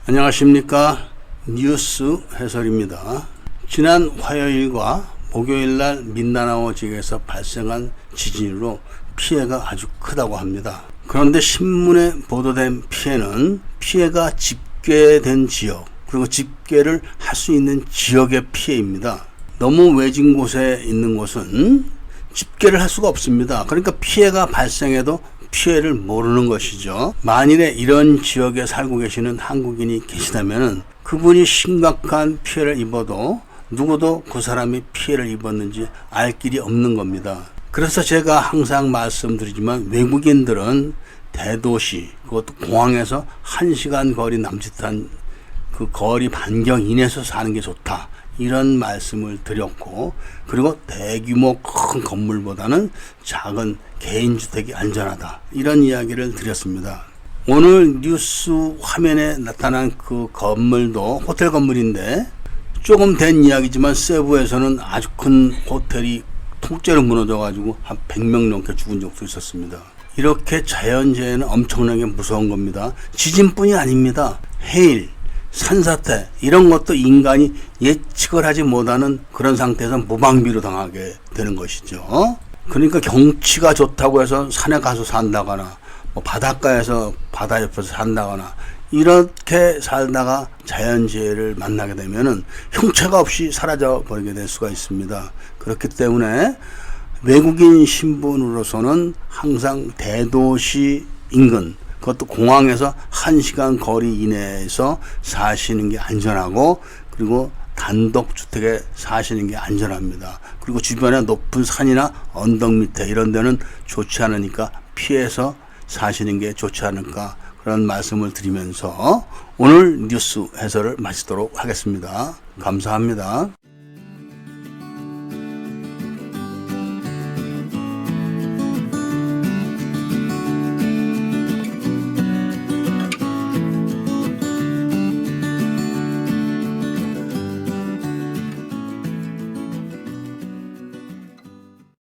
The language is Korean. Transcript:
안녕하십니까. 뉴스 해설입니다. 지난 화요일과 목요일날 민다나오 지역에서 발생한 지진으로 피해가 아주 크다고 합니다. 그런데 신문에 보도된 피해가 집계된 지역, 그리고 집계를 할 수 있는 지역의 피해입니다. 너무 외진 곳에 있는 곳은 집계를 할 수가 없습니다. 그러니까 피해가 발생해도 피해를 모르는 것이죠. 만일에 이런 지역에 살고 계시는 한국인이 계시다면 그분이 심각한 피해를 입어도 누구도 그 사람이 피해를 입었는지 알 길이 없는 겁니다. 그래서 제가 항상 말씀드리지만 외국인들은 대도시, 그것도 공항에서 1시간 거리 남짓한 그 거리 반경 이내에서 사는 게 좋다, 이런 말씀을 드렸고, 그리고 대규모 큰 건물보다는 작은 개인주택이 안전하다, 이런 이야기를 드렸습니다. 오늘 뉴스 화면에 나타난 그 건물도 호텔 건물인데, 조금 된 이야기지만 세부에서는 아주 큰 호텔이 통째로 무너져 가지고 한 100명 넘게 죽은 적도 있었습니다. 이렇게 자연재해는 엄청나게 무서운 겁니다. 지진뿐이 아닙니다. 해일, 산사태, 이런 것도 인간이 예측을 하지 못하는 그런 상태에서 무방비로 당하게 되는 것이죠. 그러니까 경치가 좋다고 해서 산에 가서 산다거나 바닷가에서 바다 옆에서 산다거나 이렇게 살다가 자연재해를 만나게 되면은 형체가 없이 사라져 버리게 될 수가 있습니다. 그렇기 때문에 외국인 신분으로서는 항상 대도시 인근, 그것도 공항에서 1시간 거리 이내에서 사시는 게 안전하고, 그리고 단독주택에 사시는 게 안전합니다. 그리고 주변에 높은 산이나 언덕 밑에 이런 데는 좋지 않으니까 피해서 사시는 게 좋지 않을까, 그런 말씀을 드리면서 오늘 뉴스 해설을 마치도록 하겠습니다. 감사합니다.